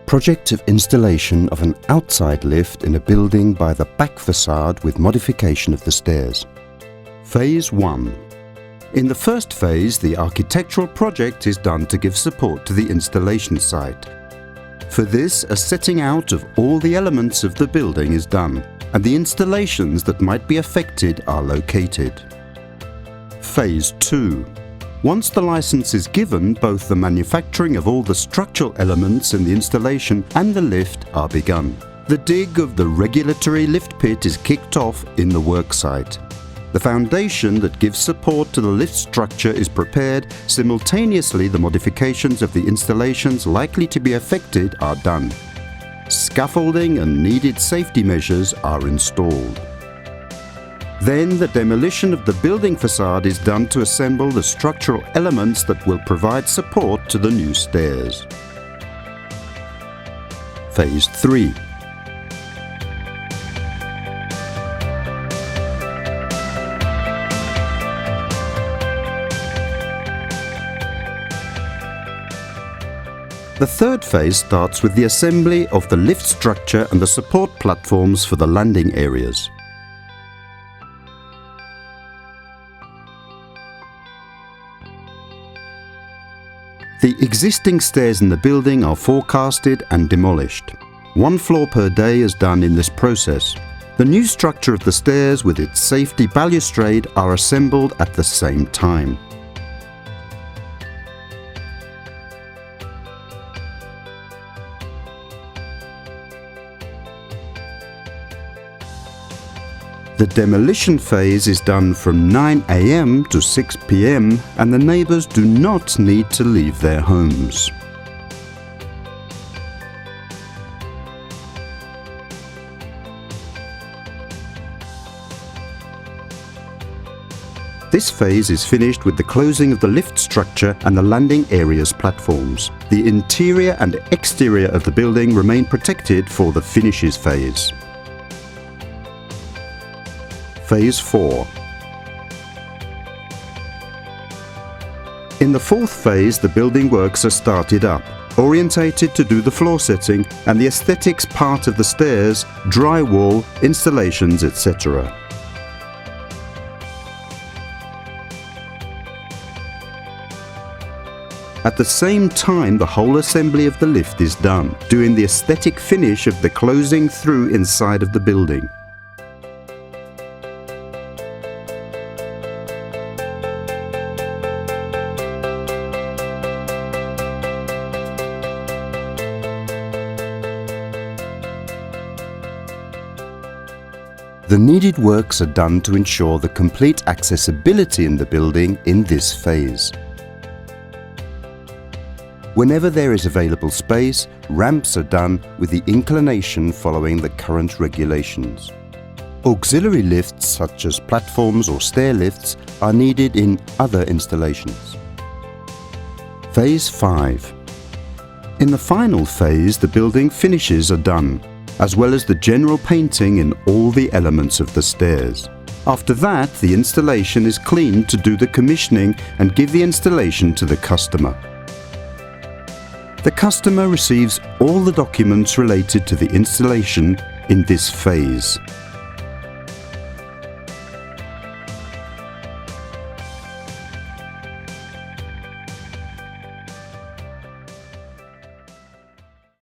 project of installation of an outside lift in a building by the back facade with modification of the stairs. Phase 1. In the first phase, the architectural project is done to give support to the installation site. For this, a setting out of all the elements of the building is done, and the installations that might be affected are located. Phase 2. Once the license is given, both the manufacturing of all the structural elements in the installation and the lift are begun. The dig of the regulatory lift pit is kicked off in the worksite. The foundation that gives support to the lift structure is prepared. Simultaneously, the modifications of the installations likely to be affected are done. Scaffolding and needed safety measures are installed. Then the demolition of the building facade is done to assemble the structural elements that will provide support to the new stairs. Phase 3. The third phase starts with the assembly of the lift structure and the support platforms for the landing areas. The existing stairs in the building are forecasted and demolished. 1 floor per day is done in this process. The new structure of the stairs with its safety balustrade are assembled at the same time. The demolition phase is done from 9 AM to 6 PM, and the neighbours do not need to leave their homes. This phase is finished with the closing of the lift structure and the landing areas platforms. The interior and exterior of the building remain protected for the finishes phase. Phase 4. In the fourth phase, the building works are started up, orientated to do the floor setting and the aesthetics part of the stairs, drywall, installations, etc. At the same time, the whole assembly of the lift is done, doing the aesthetic finish of the closing through inside of the building. The needed works are done to ensure the complete accessibility in the building in this phase. Whenever there is available space, ramps are done with the inclination following the current regulations. Auxiliary lifts such as platforms or stair lifts are needed in other installations. Phase 5. In the final phase, the building finishes are done, as well as the general painting in all the elements of the stairs. After that, the installation is cleaned to do the commissioning and give the installation to the customer. The customer receives all the documents related to the installation in this phase.